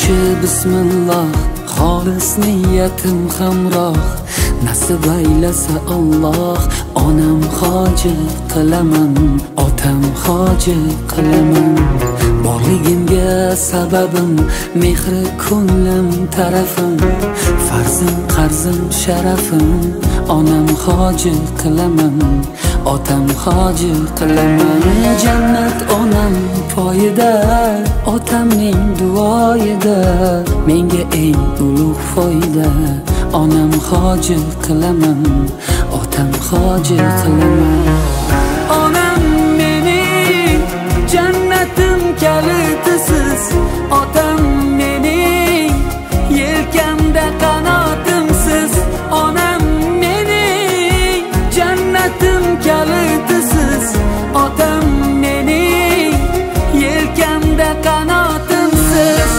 başı bismillah, xolis niyatim hamroh. Nasib aylasa Allah, onam hoji qilaman, otam hoji qilaman. Borligimga sababim, mehri ko'nglim tarafim, farzim qarzim sharafim, onam hoji qilaman, otam hoji qilaman. Jannat onam poyida, otamning duoyida, menga eng ulug' foyda. Onam hoji qilaman, otam hoji qilaman. Onam mening jannatim kalitisiz, otam mening yelkamda qanotimsiz. Onam mening jannatim kalitisiz, otam mening yelkamda qanotimsiz.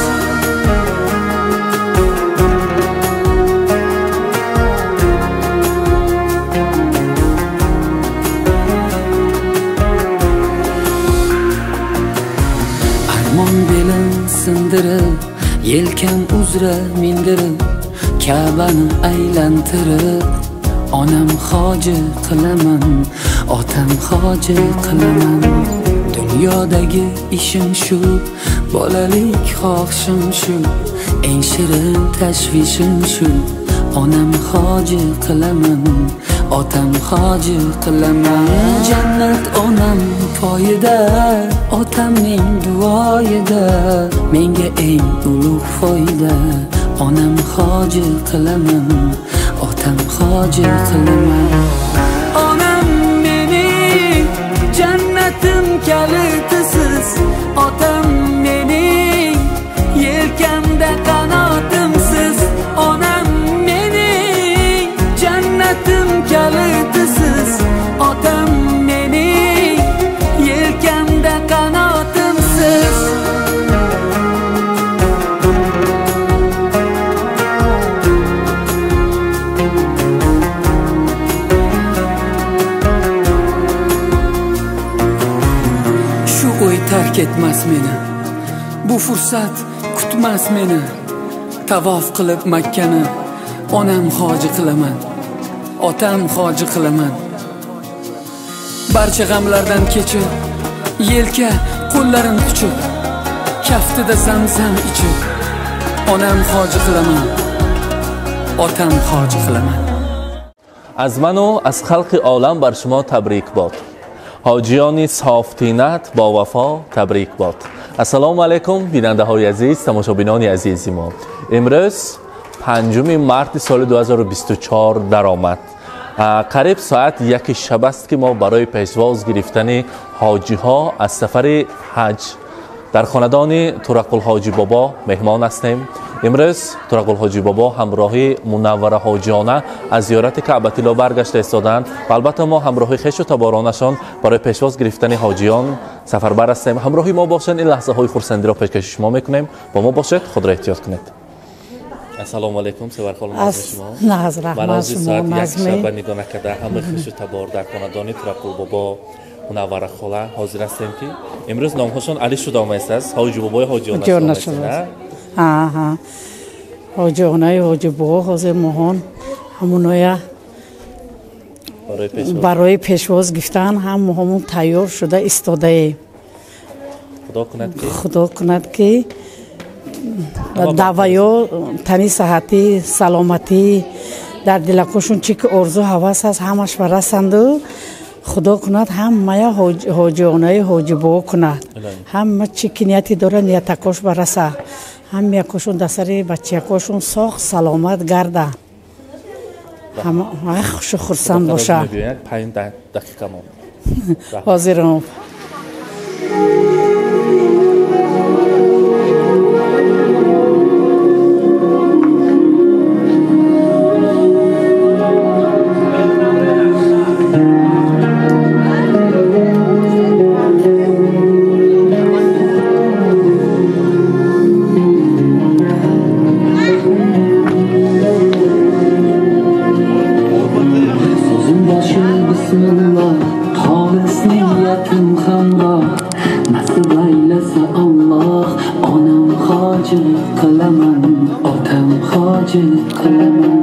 Armon belim sindirib, yelkam uzra mindirib, Ka'bani aylantirib, onam hoji qilaman, otam hoji qilaman. Dunyodagi ishim shu, bolalik xohishim shu, eng shirin tashvishim shu. Onam hoji qilaman, otam hoji qilaman. Jannat onam poyida, otamning duoyida, menga eng ulug' foyda. Onam hoji qilaman, otam hoji qilaman. Onam mening jannatim kalitisiz, otam mening yelkamda qanotimsiz. Onam mening jannatim kalitisiz, otam mening yelkamda qanotimsiz. Shu o'y tark etmas meni, bu fursat kutmas meni. Tavof qilib Makkani, onam hoji qilaman, otam hoji qilaman. Barcha g'amlardan kechib, yelka qo'llarim quchib, kaftida zamzam ichib, onam hoji qilaman, otam hoji qilaman. از من و از خلق عالم بر شما تبریک باد. حاجیانی صافتینت با وفا تبریک باد. السلام علیکم بیننده های عزیز، تماشابینان عزیزی ما. امروز 5 مارس سال 2024 در آمد. قریب ساعت 1 شب است که ما برای پیشواز گرفتن حاجی ها از سفر حج در خاندان ترقل حاجی بابا مهمان هستیم. امروز ترقل حاجی بابا همراهی منوره حاجیانه از زیارت کعبه الله برگشته ایستادند و البته ما همراهی خویش و تبارانشان برای پیشواز گرفتن حاجیان سفربر هستیم. همراهی ما باشند، این لحظه های خرسندی را پیشکش شما میکنیم. با ما باشید، خود را احتیاط کنید. السلام علیکم، سوار خالم از شما. نه از رحمت شما. ساعت 1 شب نگاه نکرده همه خویش و تبار در خاندان ترقل بابا منوره خاله حاضر هستیم که امروز نامهاشون علی شده آمده است. حاجی بابای حاجیان شده. حاجیانای حاجی بابا حاضر مهان همونای برای پیشواز گفتن هم همون تیار شده ایستاده ایم. خدا کند که دعوایا تنی صحتی سلامتی در دلکشون چی که آرزو هوس هست همش برسند و خدا کند هم مایا حاجیانای حاجی بابا کند هم چی که نیتی داره نیتکاش برسه هم یکاشون دسری بچه یکاشون ساخت سلامت گرده همه خوش خرسند باشه. 5 دقیقه ما حاضرم. Bismillah, xolis niyatim hamroh. Nasib aylasa Allah, onam hoji hoji qilaman, otam hoji qilaman.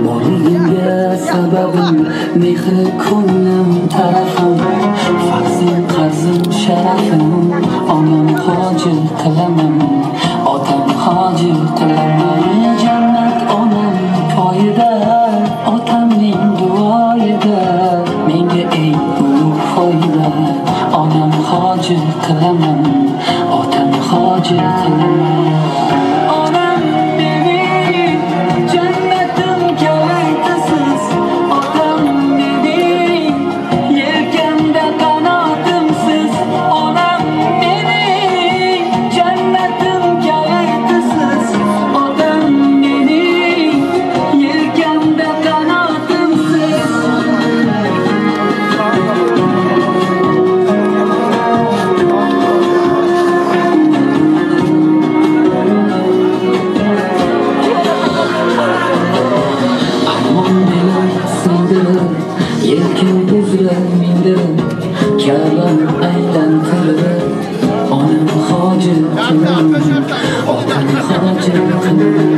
Borligimga sababim mehri ko'nglim tarafim, farzim qarzim sharafim. Onam hoji qilaman, otam hoji qilaman. Jannat onam poyida, otamning duoyida. Menga eng ulug' foyda. Onam hoji qilaman, otam hoji qilaman. Onam mening jannatim kalitasiz, otam mening yelkamda qanotimsiz. Onam mening jannatim kalitasiz, otam mening yelkamda qanotimsiz. Yelkan uzra mindirib, Ka'bam aylantirib. Onam hoji qilaman, otam hoji qilaman.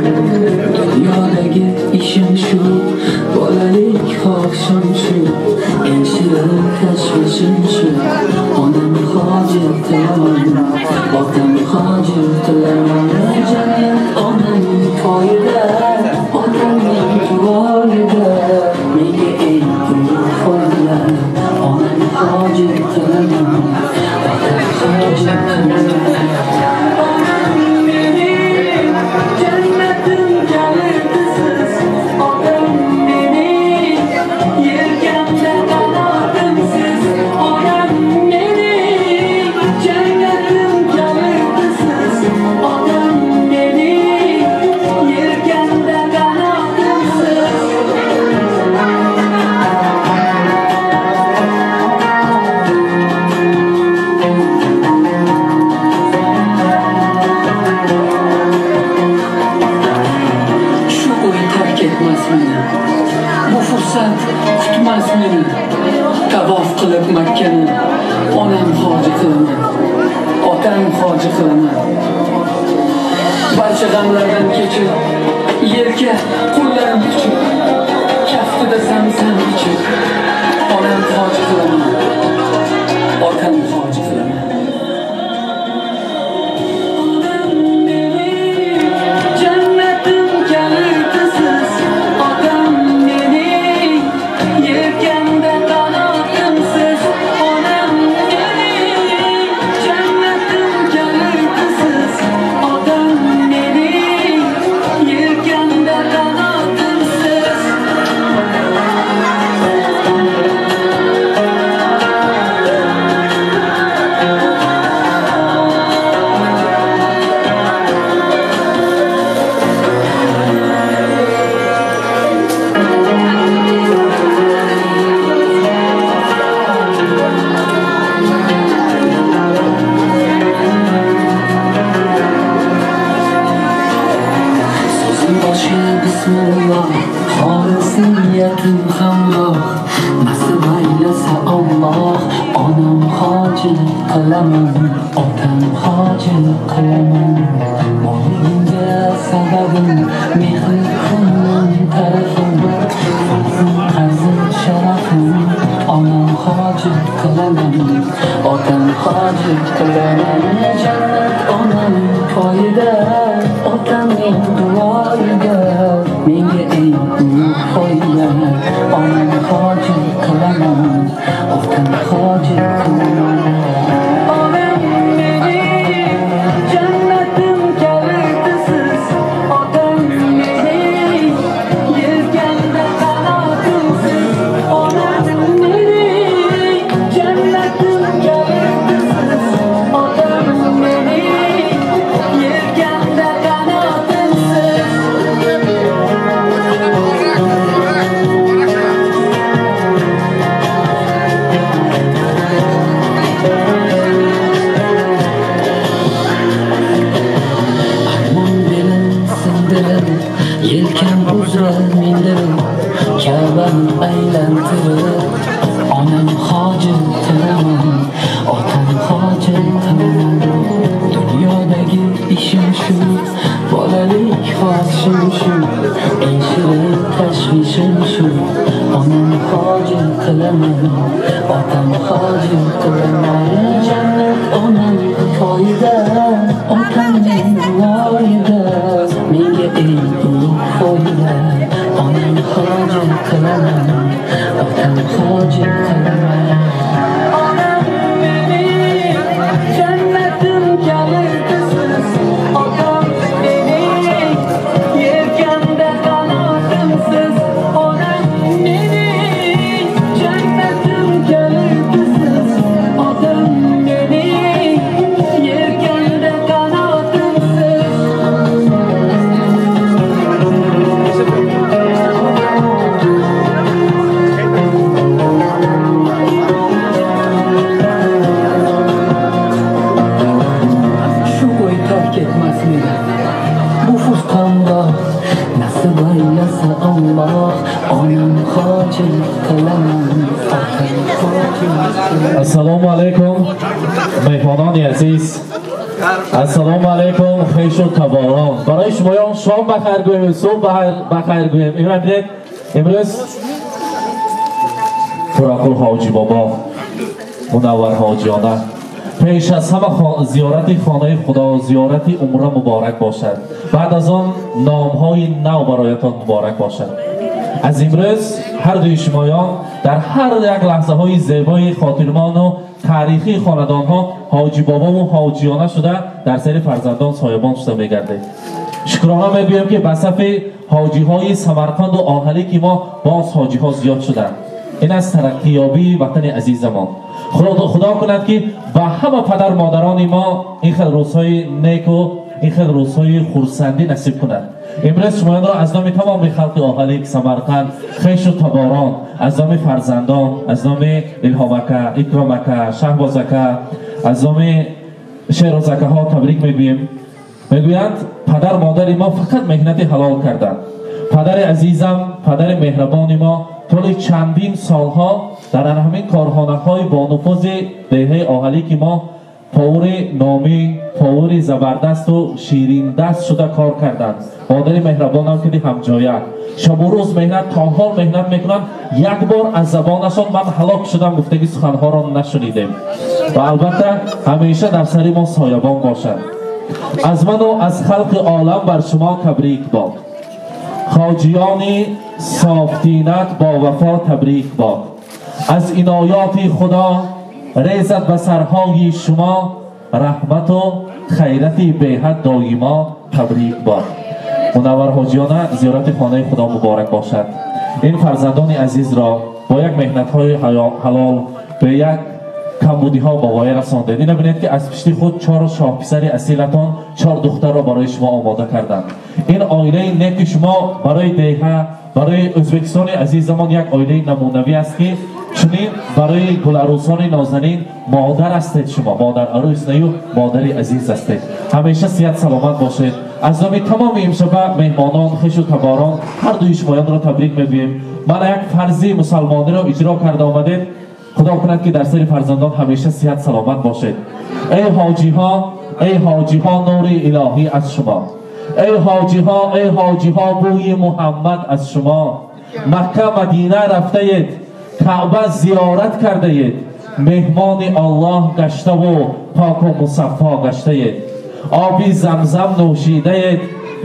Dunyodagi ishim shu, bolalik xohishim shu, eng shirin tashvishim shu. Onam hoji qilaman, otam hoji qilaman. Jannat onam poyida, otamning duoyida. Menga eng ulug' foyda. Onam hoji qilaman, otam hoji qilaman. Onam mening jannatim kalitasiz, otam mening yelkamda qanotimsiz. Onam mening jannatim kalitasiz, otam mening yelkamda qanotimsiz. Shu o'y tark etmas meni, bu fursat kutmas meni. Tavof qilib Makkani, onam hoji qilaman, otam hoji qilaman. Barcha g'amlardan kechib, yerga qo'llarim quchib, kaftida zamzam ichib. Onam hoji qilaman, otam hoji qilaman. Jannatim kalitasiz, otam mening yelkamda qanotimsiz. Onam mening jannatim kalitasiz, otam mening yelkamda qanotimsiz. So'zim boshi bismillah, xolis niyatim hamroh. Nasib aylasa Alloh, onam hoji qilaman, otam hoji qilaman. Borligimga sababim mehri ko'nglim tarafim, farzim qarzim sharafim. Onam hoji qilaman, otam hoji qilaman. Jannat onam poyida, otamning duoyida. Menga eng ulug' foyda. Onam hoji qilaman, otam hoji qilaman. Onam mening jannatim kalitasiz, otam mening yelkamda qanotimsiz. Onam mening jannatim kalitasiz, otam mening yelkamda qanotimsiz. işim şu, en şirin teşvişim şu. Onam hacı kılamam, otam hacı kılamam. Cennet onam foyda, otamın vayda. Menge ey ulug' foyda, onam hacı kılamam, otam hacı kılamam. Onam benim cennetim kalırtısız, otam benim yelkende kanatımsız. Onam benim cennetim kalırtısız, otam benim yelkende kanatımsız. Şu boy terk etmez miydi? Bu furkanda nasıl baylasa Allah, onun hacı kılamam, otam hacı kılamam. Assalomu alaykum mehmononi aziz. Assalomu alaykum xeshu taboron. Barای شمایان شام بخیر گویم، صبح بخیر گویم. امروز پراکل حاجی بابا منور حاجیانه پیش از همه زیارت خانه خدا، زیارت عمره مبارک باشد. بعد از آن نامهای نو برایتان مبارک باشد. از امروز هر دوی شمایان در هر یک لحظه های زیبای خاطرمان و تاریخی خاندان ها حاجی بابا و حاجیانه شده در سر فرزندان سایبان شده میگردید. شکرانه میگویم که به صف حاجی های سمرقند و آهلی که ما باز حاجی ها زیاد شدند. این از ترقیابی وطن عزیزمان. خدا کند که به همه پدر مادران ما این خیلی روزهای نیک و این خیلی روزهای خرسندی نصیب کند. امروز شمایان را از نام تمام خلق آهلی سمرقند، خیش و تباران، از نام فرزندان، از نام الهامکه، اکرامکه، شهبازکه، از نام شیرازکه ها تبریک میگوییم. میگویند پدر مادر ما فقط مهنت حلال کردند. پدر عزیزم، پدر مهربان ما طول چندین سالها در همین کارخانه های با نفوذ دهه آهلی که ما پاور نامی، پاور زبردست و شیرین دست شده کار کردند. مادر مهربان هم که همجایه شب و روز مهنت، تا حال مهنت میکنند. یک بار از زبانشان من هلاک شدم گفتگی سخنها را نشنیدیم و البته همیشه در سر ما سایبان باشد. از من و از خلق عالم بر شما تبریک باد. حاجیان صافتینت با وفا تبریک باد. از عنایات خدا ریزد به سرهای شما رحمت و خیرت بی‌حد دایما تبریک باد. منور حاجیانه زیارت خانه خدا مبارک باشد. این فرزندان عزیز را با یک مهنت های حلال به یک کمبودی ها با وای رساندید. این ببینید که از پشت خود 4 شاه پسر اصیلتان 4 دختر را برای شما آماده کردند. این آیله نیک شما برای دیه، برای ازبکستان عزیزمان یک آیله نمونوی است که چنین برای گلعروسان نازنین مادر هستید. شما مادر عروس نیو مادر عزیز هستید. همیشه صحت سلامت باشید. از نام تمام امشب مهمانان، خویش و تباران هر دوی شمایان را تبریک میگوییم. من یک فرضی مسلمانی را اجرا کرده آمدید. خدا کند که در سر فرزندان همیشه صحت سلامت باشید. ای حاجی ها نور الهی از شما. ای حاجی ها بوی محمد از شما. مکه مدینه رفته اید، کعبه زیارت کرده اید، مهمان الله گشته و پاک و مصفا گشته اید. آبی زمزم نوشیده اید،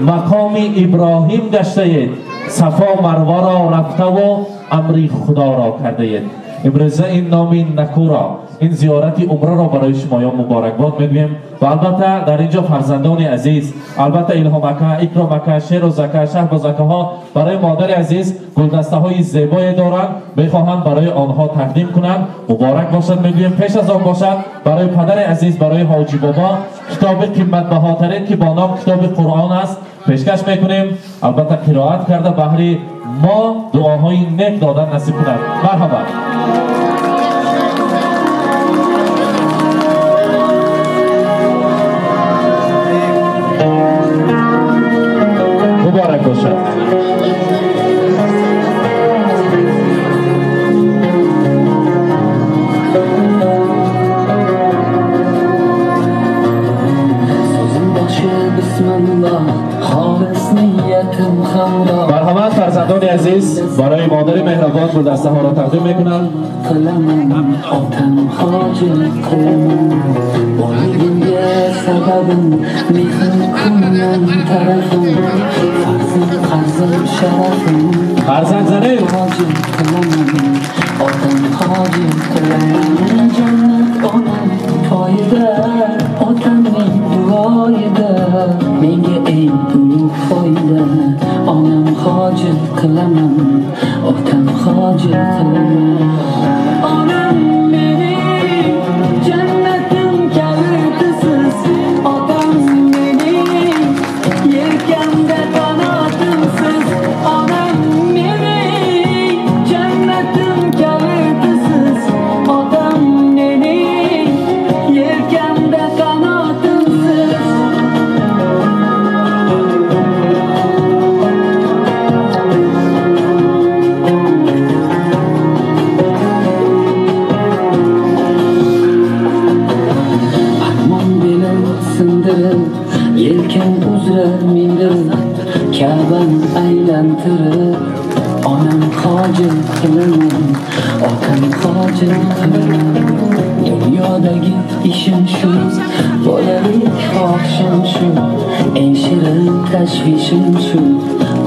مقام ابراهیم گشته اید، صفا مروه را رفته و امر خدا را کرده اید. امروز این نام نکورا، این زیارت عمره را برای شمایان مبارکباد میگویم. و البته در اینجا فرزندان عزیز، البته الهامکه، اکرامکه، شیرازکه، شهبازکه ها برای مادر عزیز گلدسته های زیبایی دارند، میخواهند برای آنها تقدیم کنند. مبارک باشد میگویم. پیش از آن باشد برای پدر عزیز، برای حاجی بابا کتاب قیمت بهاترین که با نام کتاب قرآن است پیشکش میکنیم. البته قرائت کرده بهر ما دعاهای نیک دادن نصیب کند. مرحبا. مبارک باشد. Sözüm başı bismillah, halis niyet عزیز برای مادر مهربان گلدسته ها را تقدیم میکنند. قلمم آتم خاج قلمم بالگimga sababim mehr ko'nglim tarafim farzim qarzim sharafim فرزند زنه خاج قلمم آتم خاج قلمم jannat onam poyida otamning duoyida menga eng ulug' foyda onam hoj qilaman otam hoj qilaman onam mening jannatim kalitisiz otam mening yelkamda qanotimsiz onam mening jannatim kalitisiz otam mening yelkamda qanotimsiz yelkan uzra mindirib Ka'bani aylantirib onam hojim qilaman otam hojim qilaman dunyodagi ishim shu bolalik xohishim shu eng shirin tashvishim shu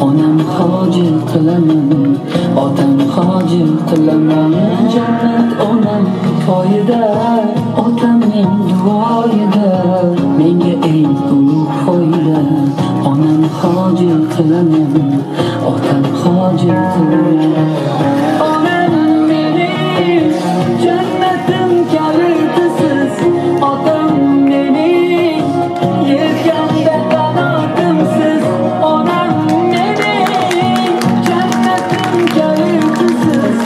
onam hojim qilaman otam hojim qilaman jannat onam poyida otamning duoyida menga eng ulug' foyda onam hojim qilaman otam hojim qilaman onam mening jannatim kalitisiz otam mening yelkamda qanotimsiz onam mening jannatim kalitisiz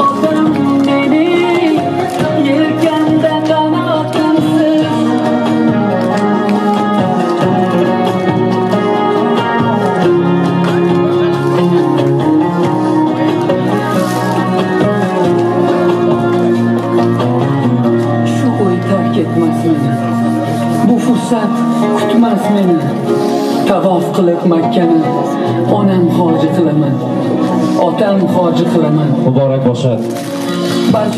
otam mening yelkamda qanotimsiz shu o'y tark etmas meni bu fursat kutmas meni tavof qilib Makkani onam hoji qilaman otam hoji qilaman مبارک باشد.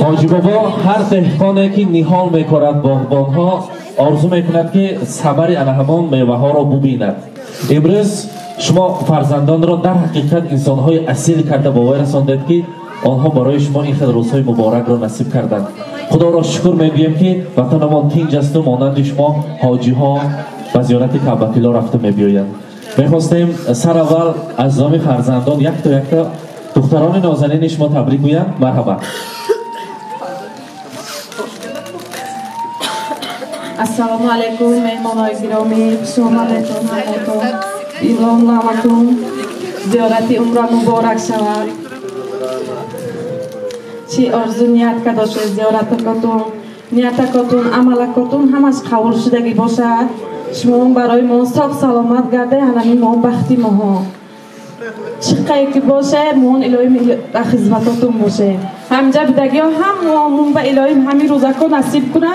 حاجی بابا هر دهقانی که نهال میکند باغبان ها آرزو میکند که ثمر انا همان میوه ها را ببیند. امروز شما فرزندان را در حقیقت انسان های اصیل کرده باور رساندید که آنها برای شما این خیلی روزهای مبارک را نصیب کردند. خدا را شکر میگویم که وطنمان تینج است و مانند شما حاجی ها به زیارت کعبه الله رفته میبیایند. میخواستیم سر اول از نام فرزندان یک تا دختران نازنین شما تبریک گویم. مرحبا. Assalomu alaykum mehmonlar giromi, xush omadetun alaykum. Ilon lamakum. Ziyorati umra muborak shavad. Chi orzu niyat kadosh ziyoratakotun, niyatakotun, amalakotun hamash qabul shudagi bosha. Shuma baroy mo sog' salomat garda, hamon mo baxti mo. Chiqqay ki bosha, mon ilohim xizmatotun bosha. Hamja bidagi ham mon ba ilohim hami rozako nasib kuna.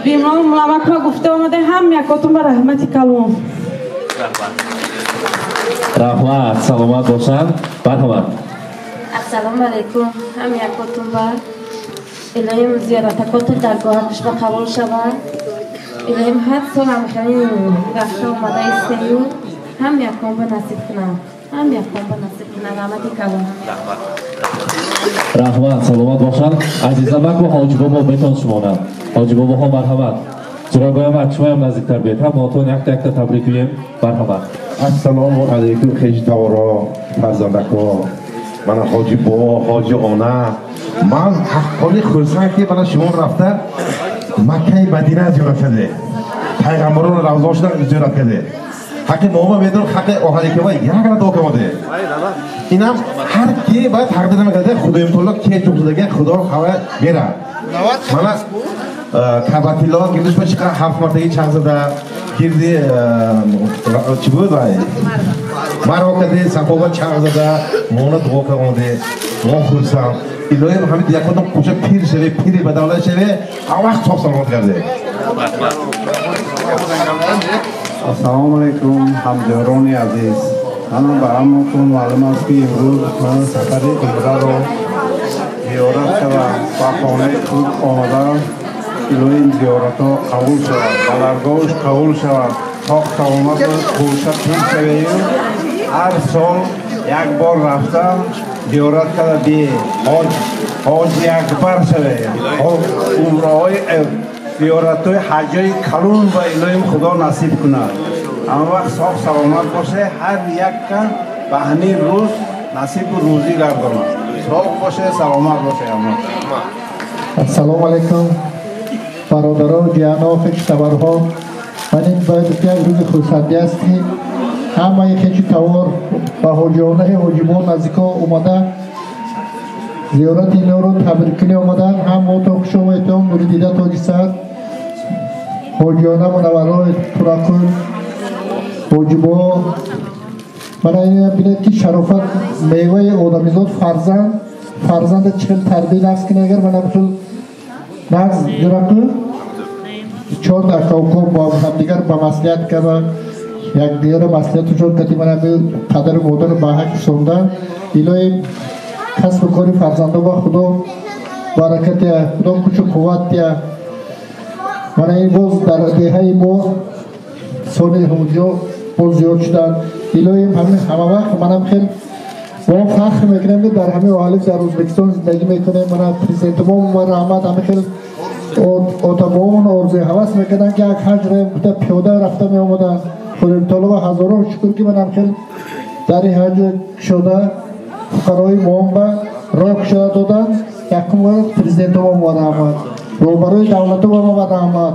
بیمار ملامت ما گفته آمده هم یکاتون به رحمتی کلوم رحمت سلامت باشند. مرحبا. السلام علیکم. هم یکاتون با الهیم زیارتکات درگاهش به قبول شود. الهیم هر سال هم خیلی رفته آمده استیو هم یکون به نصیب کنم هم یکون به نصیب کنم رحمتی کلوم. رحمت سلامت باشند. عزیزم من حاجی بابا میتون شمانم. حاجی بابا ها مرحمت. چرا گویم بچه‌ها هم نزدیکتر بیاید. هم ماتون یک تا تبریک بگیم. مرحبا. السلام علیکم خیشتوارا فرزندکا. من حاجی بابا حاجی آنا. من حقانی خرسند که برای شما رفته مکه مدینه زیارت کرده. پیغمبران روضا شدن زیارت کرده. حق موما میدون حق آهری که باید یک را دو کماده. اینم هر کی باید حق بدم کرده خدایم تولا کی چوبزدگی خدا خواه میره. من کاباتیلا گیرش بچه که هفت مرتبه چند زده گیردی چی بود وای مرا کده سفاوت چند زده مونا دو کماده ما خورسم ایلوی همین دیگه کدوم کجا پیر شده پیری بداله شده وقت صاف سلامت کرده. السلام علیکم همجاران عزیز منم برامتون معلوم است که امروز من سفر عمره رو زیارت کردم و خانه خود آمدم الهی این زیارت ها قبول شود و درگاهش قبول شود تا سلامت و خورشت پیر شویم هر سال یک بار رفتم زیارت کرده بی حاج اکبر شویم عمره های زیارت های حجای کلون و الهی خدا نصیب کند اما وقت صاف سلامت باشه هر یک کن به همین روز نصیب روزی گرداند صاف باشه سلامت باشه اما السلام علیکم برادران جیانا خیشتورها من این باید یک روز خورسندی است که همه خیلی توار و حاجیانه حاجیبان نزدیکا اومده زیارت اینا رو تبریک کنی اومدن هم ما تا خوش آمدیم نور دیده تاج سر حاجیانه منورای ترکل حاجیبا من این بینید که شرافت میوه آدمیزاد فرزند چهل تربیه نفس کنه اگر من بخل نفس درکل 4 دقیقه با هم دیگر با مسئولیت که یک دیگر مسئولیت شد که من پدر مادر با حق شوندن الهی کسب کاری فرزنده با خدا برکت خدا کچھ قوت دیا من این باز در دهه ما سال همونجا باز زیاد شدن الهی همه وقت منم خیلی با فخر میکنم که در همه حالی در ازبکستان زندگی میکنم من پرزیدنت ما رحمت همه خیلی آتابان آرزوی حواس میکنن که یک حج را پیاده رفته می آمدن خودم طالب هزاران شکر که منم خیلی در این حج شده فقرای محمد راه شده دادن یکم وقت پرزیدنت ما رحمت روبروی دولت ما رحمت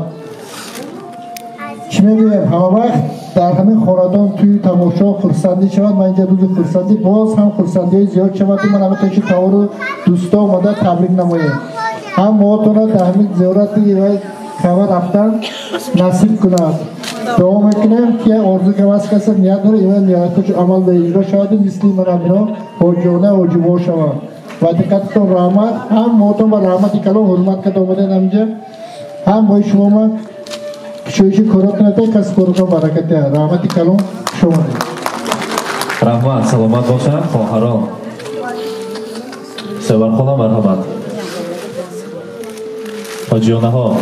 چی میگویم همه وقت در همین خاندان توی تماشا خورسندی شود من اینجا روز خورسندی باز هم خورسندی های زیاد شود من همه تایشی تاور دوستا اومده تبریک نماییم هم مواتونا در همین زیارتی خبر رفتن نصیب کند دعا میکنم که آرزو که واسه کسی نیت داره ایوان نیتش عمل به اجرا شود مثل من امینا حاجیانه حاجیبا شود و دقتتون رحمت هم مواتون و رحمتی کلام حرمت که آمدن همینجا هم باید شما من شویشی کارات نده کس کارکا برکت رحمتی کلام شما ده رحمت سلامت باشن خواهران سوار خدا مرحمت حاجیانه ها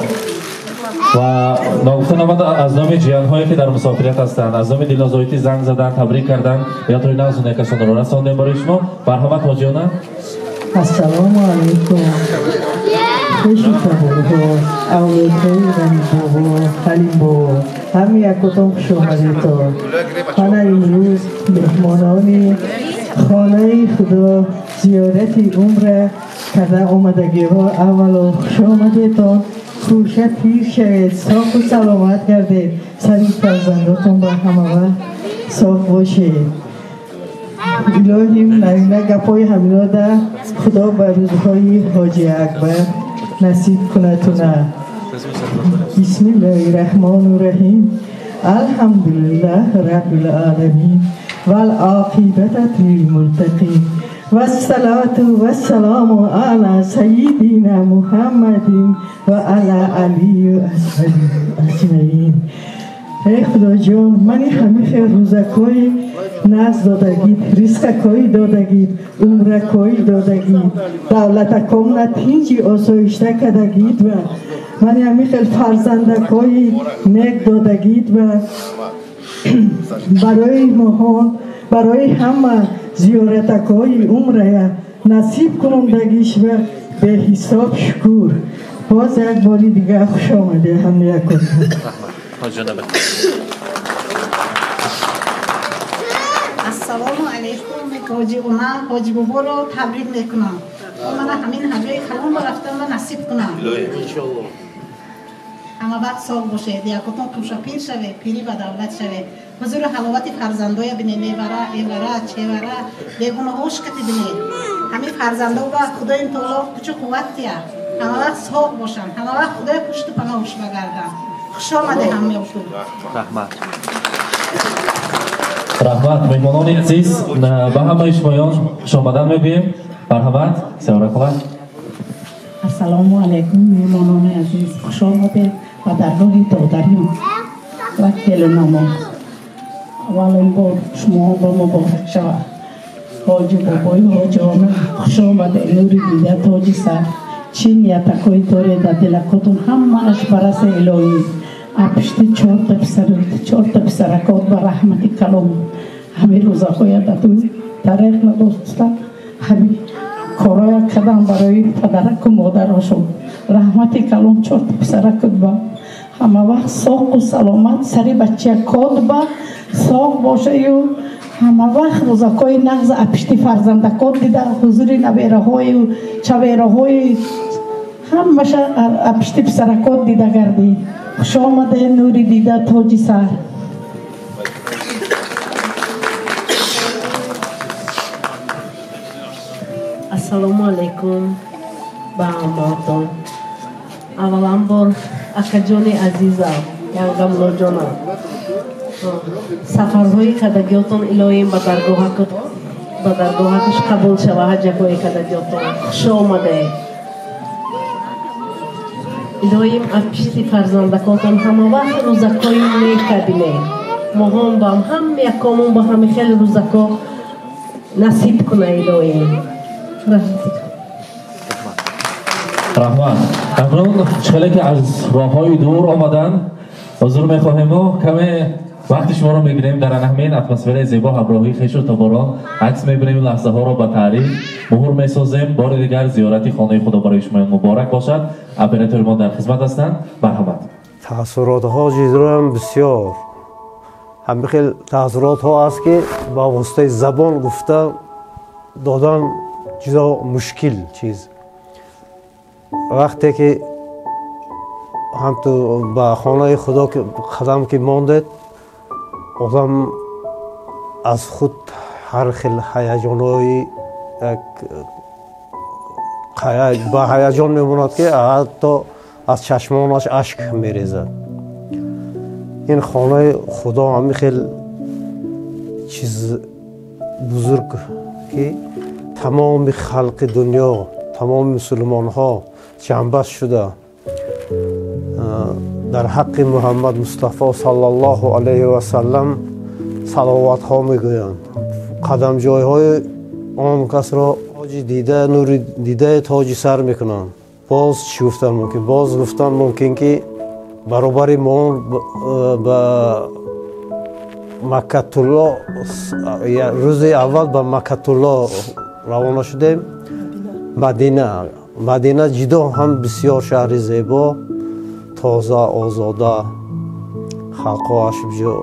و نگفته نمید از نام جیان هایی که در مسافرت هستند از نام دلازایتی زنگ زدن تبریک کردن یا توی نازونه کسان رو رساندیم برای شما مرحمت حاجیانه السلام علیکم خوشی تبارها اولاد خیلی بابا خلیم بابا همین یکتون خوش آمده تا من امروز مهمانان خانه خدا زیارت عمره کرده آمدگی ها اولا خوش آمده تا خوشت پیر شوید صاف و سلامت گردید سری فرزنداتون با همه صاف باشید الهیم نوینه گپای همینا ده خدا به روزهای حاجی اکبر نصیب کنتونه بسم الله الرحمن الرحیم الحمدلله رب العالمین والعاقبة للمتقین والصلاة والسلام على سيدنا محمد وعلى آله وصحبه اجمعین. ای خدا جان من همه روزکای ناز دادگید رزقکای دادگید عمرکای دادگید دولتکام نتینجی آسایشته کدگید و من همه خیلی فرزندکای نیک دادگید و برای ماها برای همه زیارتکای عمره نصیب کنندگیش و به حساب شکر باز یک باری دیگه خوش آمده همه یک کنم السلام علیکم حاجی اونا حاجی بابا رو تبریک میکنم من همین حجای کلام رو رفتم و نصیب کنم همه وقت سال باشه دیگرتون خوشا پیر شوه پیری و دولت شوه حضور حلاوت فرزندای بینه میوره ایوره چیوره بیگونه هوش کتی بینه همین فرزندا و خدای این طولا کچه قوت دیا همه وقت سال باشن همه وقت خدای پشت پناهش بگردن خوش آمده همه افتون رحمت رحمت مهمانان عزیز به همه شمایان خوش آمدن میگوییم مرحمت سیاره خواهد السلام علیکم مهمانان عزیز خوش آمده و در راه دادریم و کل نماز اولین بار شما با مبارک شود. حاجی بابای حاجی آنا خوش آمده نوری دیده تاجی سر چی نیتکای داره در دلکاتون همه‌اش برس الهی. اپشتی 4 تا پسرکات به رحمتی کلام همه روزاهای دادوی طریق نداشتن همین کارای کردن برای پدرک و مادرشون رحمتی کلام 4 تا پسرکات با همه وقت ساق و سلامت سری بچه کاد با ساق باشه و همه وقت روزاهای نغز اپشتی فرزندکات دیده حضوری نبیره های و چویره های همش اپشتی پسرکات دیده گردی. خوش آمده نوری دیده تاجی سر. السلام علیکم با همتون. اولین بار اکاجان عزیزم یانگم نوجانم سفرهای کدگیاتون الهیم به درگاهش قبول شود. حجگوی کدگیاتون خوش آمده. الهیم اپشتی فرزندکاتون همه وقت روزکای میکبینه. ما هم با هم یکامون با همه خیلی روزکا نصیب کنه الهیم. رحمان امرون خیلی که از راه های دور آمدن حضور میخواهیم و کمی وقت شما رو میگیریم در همین اتمسفر زیبا همراهی خویش و تباران عکس میبینیم لحظه ها رو به تاریخ مهر میسازیم. بار دیگر زیارتی خانه خدا برای شما مبارک باشد. اپراتور ما در خدمت هستند. مرحمت. تاثیرات ها جدی بسیار همه خیلی تاثیرات ها است که با واسطه زبان گفته دادن چیزا مشکل چیز. وقتی که هم تو با خانه خدا که قدم که ماندید آدم از خود هر خیلی هیجانایی با هیجان میموند که حتی از چشمانش اشک میریزد. این خانه خدا همین خیلی چیز بزرگ که تمام خلق دنیا تمام مسلمان ها جنبش شده در حق محمد مصطفی صلی الله علیه و سلم صلوات ها میگویند. قدم جای های آن کس را تاج دیده نور دیده تاج سر میکنند. باز چی گفتن ممکن؟ باز گفتن ممکن که برابر ما به مکة الله روز اول به مکة الله روانه شدیم. مدینه جدا هم بسیار شهر زیبا تازه آزاده خلقاش بجا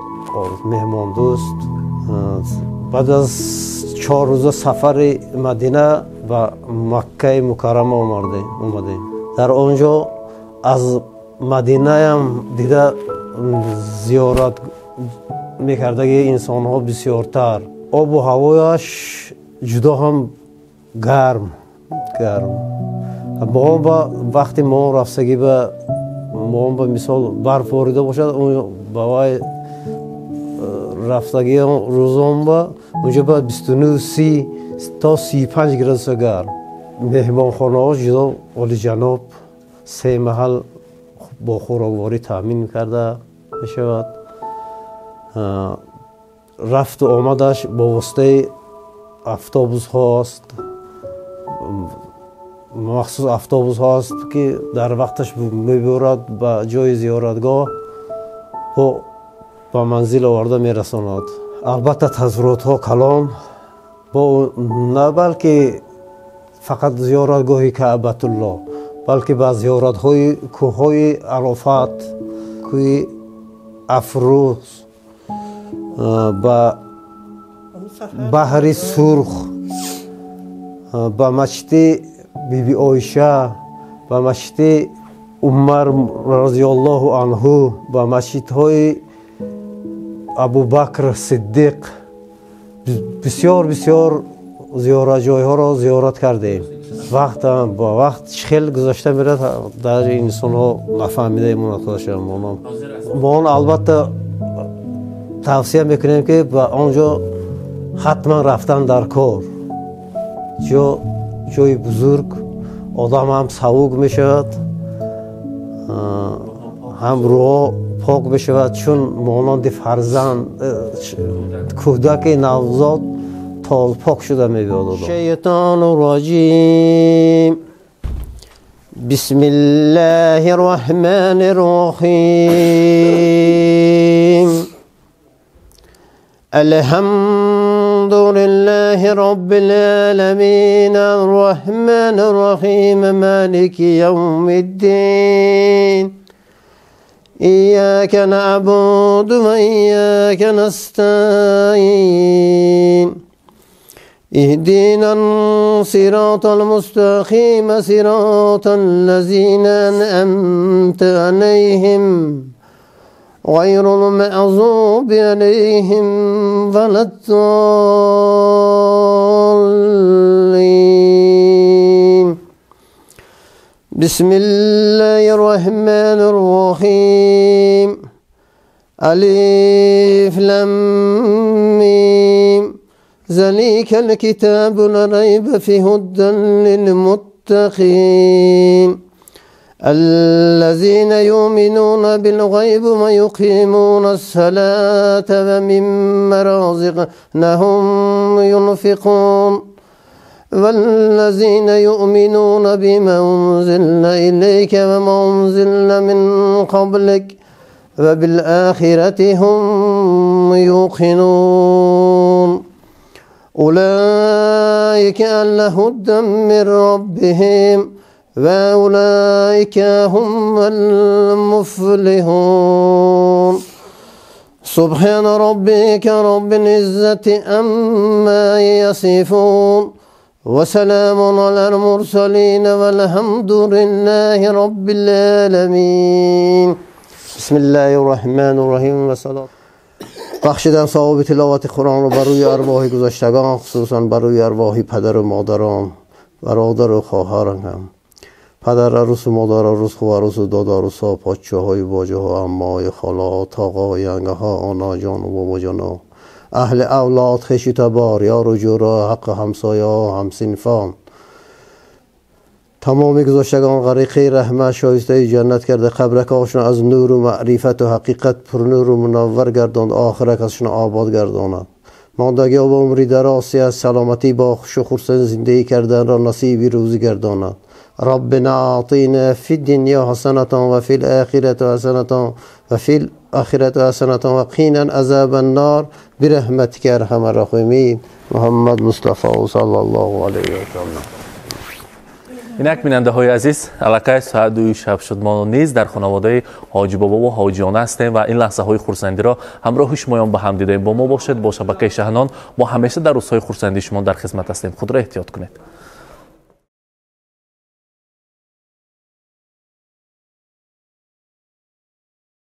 مهمان دوست. بعد از 4 روز سفر مدینه و مکه مکرمه اومدیم. در آنجا از مدینه هم دیده زیارت میکردگی انسان ها بسیارتر. آب و هوایش جدا هم گرم. ما با وقتی ما رفتگی به ما به مثال برف باریده باشد اون با رفتگی روزان با اونجا با 29 30 تا 35 گراد گرم. مهمان خانه ها جدا عالی جناب 3 محل با خوراکواری تامین کرده میشود. رفت و آمدش با واسطه اتوبوس هاست. مخصوص اتوبوس هاست که در وقتش میبرد به جای زیارتگاه و به منزل آورده میرساند. البته تظاهرات ها کلان با نه بلکه فقط زیارتگاه کعبه الله بلکه با زیارت های کوه های عرفات، کوه افروز، با بحر سرخ، با مسجد بیبی عایشه، با مسجد عمر رضی الله عنه، با مسجد های ابوبکر صدیق بسیار زیارت جای ها را زیارت کردیم. با وقت خیلی گذشته میره در انسان ها نفهمیده ایمون خودشون. ما البته توصیه میکنیم که به آنجا حتما رفتن در کار. جای بزرگ آدم هم سبک میشود، هم روح پاک بشود چون مانند فرزند کودک نوزاد تا پاک شده می‌بود. شیطان الرجیم. بسم الله الرحمن الرحیم. الحمد لله رب العالمين الرحمن الرحيم مالك يوم الدين إياك نعبد وإياك نستعين اهدنا الصراط المستقيم صراط الذين أنعمت عليهم غير المغضوب عليهم ولا الضالين. بسم الله الرحمن الرحيم. ألف لام ميم ذلك الكتاب لا ريب فيه هدى للمتقين الذين يؤمنون بالغيب ويقيمون الصلاة ومما رزقناهم ينفقون والذين يؤمنون بما أنزل إليك وما أنزل من قبلك وبالآخرة هم يوقنون أولئك على هدى من ربهم وأولئك هم المفلحون. سبحان ربك رب العزة عما يصفون وسلام على المرسلين والحمد لله رب العالمين. بسم الله الرحمن الرحیم و صلات. بخشیدن ثواب تلاوت قرآن رو بر روی ارواح گذشتگان، خصوصا بر روی ارواح پدر و مادران، برادر و خواهران هم، پدر عروس و مادر عروس، خو عروس و داد عروس ها، پاچه های باجه ها، امای خالا، تاقا، ینگه ها، آنا جان و بابا جانا، اهل اولاد، خشی تبار، یار و جورا، حق همسایه ها، همسینفان، تمامی گذاشتگان غریقه رحمت شایسته جنت کرده، قبرکاشون از نور و معرفت و حقیقت پر نور و منور گرداند، آخرتشون آباد گرداند. ماندگی و عمری دراز از سلامتی با خوش و خرسند زندگی کردن را نصیبی روزی گرداند. ربنا اعطینا فی الدنیا حسنة و فی الآخرة حسنة و فی الآخرة حسنة و قنا عذاب النار برحمتک ارحم الراحمین. محمد مصطفی صلی الله علیه و سلم. اینک بیننده های عزیز، علاقه ساعت 2 شب شد، ما نیز در خانواده حاجی بابا و حاجیانه هستیم و این لحظه های خرسندی را همراه شما با هم دیدیم. با ما باشد، با شبکه شهنان، ما همیشه در روزهای خرسندی شما در خدمت هستیم. خود را احتیاط کنید.